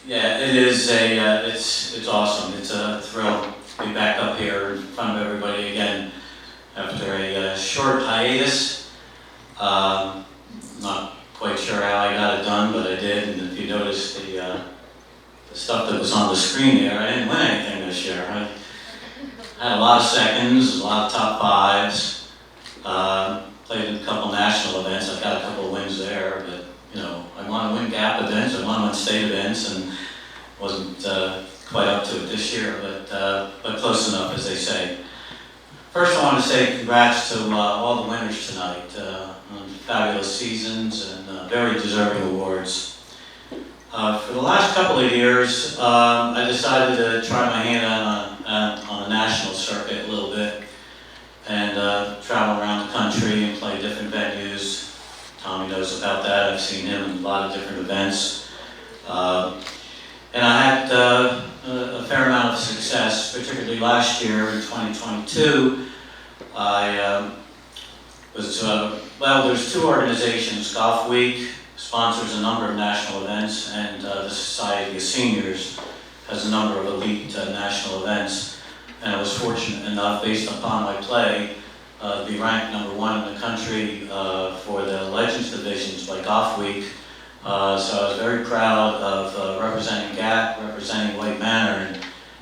Yeah, it is it's awesome. It's a thrill to be back up here in front of everybody again after a short hiatus. Um, Not quite sure how I got it done, but I did. And if you notice the stuff that was on the screen there, I didn't win anything this year. I had a lot of seconds, a lot of top fives. Played in a couple national events. I got a couple of wins there, but I want to win gap events. I want to win state events, and wasn't quite up to it this year, but close enough, as they say. First, I want to say congrats to all the winners tonight on fabulous seasons and very deserving awards. For the last couple of years, I decided to try my hand on a national circuit a little bit and travel around the country and play different venues. Tommy knows about that. I've seen him in a lot of different events. And I had a fair amount of success, particularly last year in 2022. I there's two organizations. Golf Week sponsors a number of national events, and the Society of Seniors has a number of elite national events. And I was fortunate enough, based upon my play, to be ranked #1 in the country for the Legends divisions by Golf Week. So I was very proud of representing GAP, representing White Manor,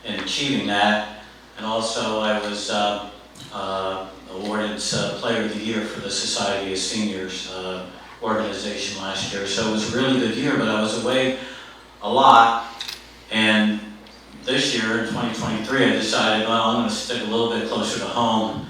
and achieving that. And also I was awarded Player of the Year for the Society of Seniors organization last year. So it was a really good year, but I was away a lot. And this year, in 2023, I decided, well, I'm going to stick a little bit closer to home.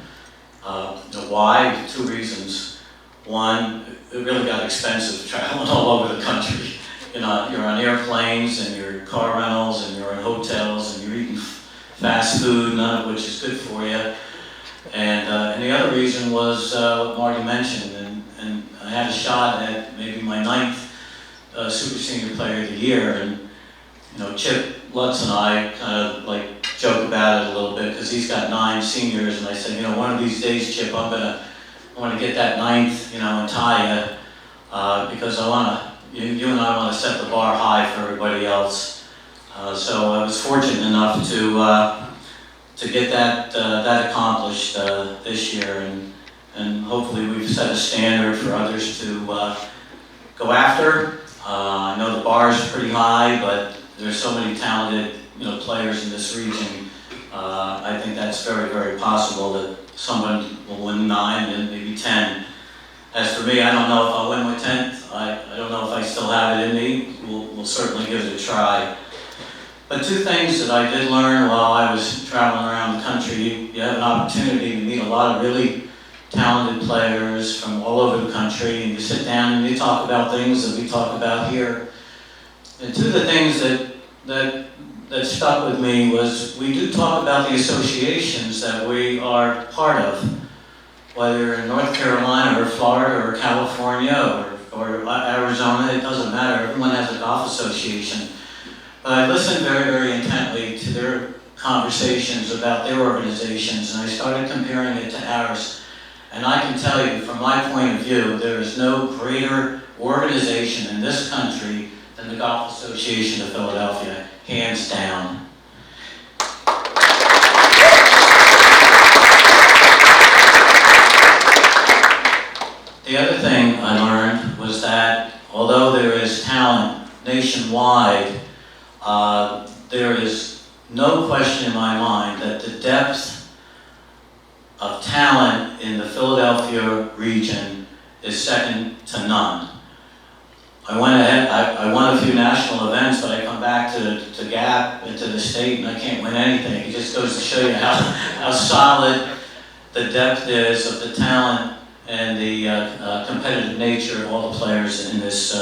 Why? Two reasons. One, it really got expensive traveling all over the country. You're on airplanes, and you're car rentals, and you're in hotels, and you're eating fast food, none of which is good for you. And the other reason was what Marty mentioned, and I had a shot at maybe my 9th Super Senior Player of the Year. And Chip Lutz and I kind of like joke about it a little bit because he's got 9 seniors, and I said, one of these days, Chip, I want to get that 9th, and tie you, because you and I want to set the bar high for everybody else. So I was fortunate enough to get that accomplished this year, and hopefully we've set a standard for others to go after. I know the bar is pretty high, but there's so many talented players in this region. I think that's very, very possible that someone will win 9 and maybe 10. As for me, I don't know if I'll win my 10th. I don't know if I still have it in me. We'll certainly give it a try. But two things that I did learn while I was traveling around the country: you have an opportunity to meet a lot of really talented players from all over the country, and you sit down and you talk about things that we talk about here. And two of the things that stuck with me was we do talk about the associations that we are part of, whether in North Carolina or Florida or California or Arizona. It doesn't matter. Everyone has a golf association. But I listened very, very intently to their conversations about their organizations, and I started comparing it to ours. And I can tell you, from my point of view, there is no greater organization in this country than the Golf Association of Philadelphia, hands down. The other thing I learned was that although there is talent nationwide, there is no question in my mind that the depth of talent in the Philadelphia region is second to none. I went ahead, I won a few national events, but I come back to GAP and to the state, and I can't win anything. It just goes to show you how solid the depth is of the talent and the competitive nature of all the players in this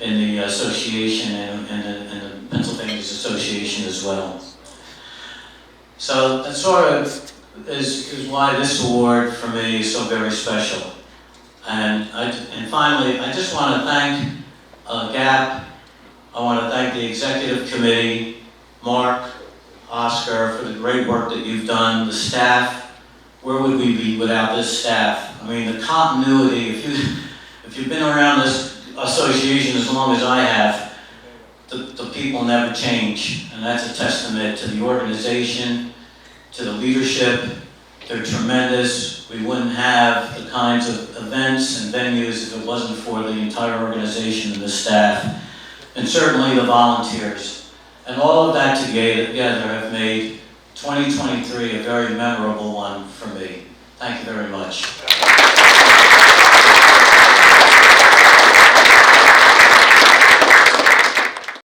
in the association and the Pennsylvania's association as well. So that sort of is why this award for me is so very special. And finally, I just want to thank GAP. I want to thank the executive committee, Mark, Oscar, for the great work that you've done, the staff. Where would we be without this staff? I mean, the continuity, if you've been around this association as long as I have, the people never change, and that's a testament to the organization, to the leadership. They're tremendous. We wouldn't have the kinds of events and venues if it wasn't for the entire organization and the staff, and certainly the volunteers. And all of that together have made 2023 a very memorable one for me. Thank you very much.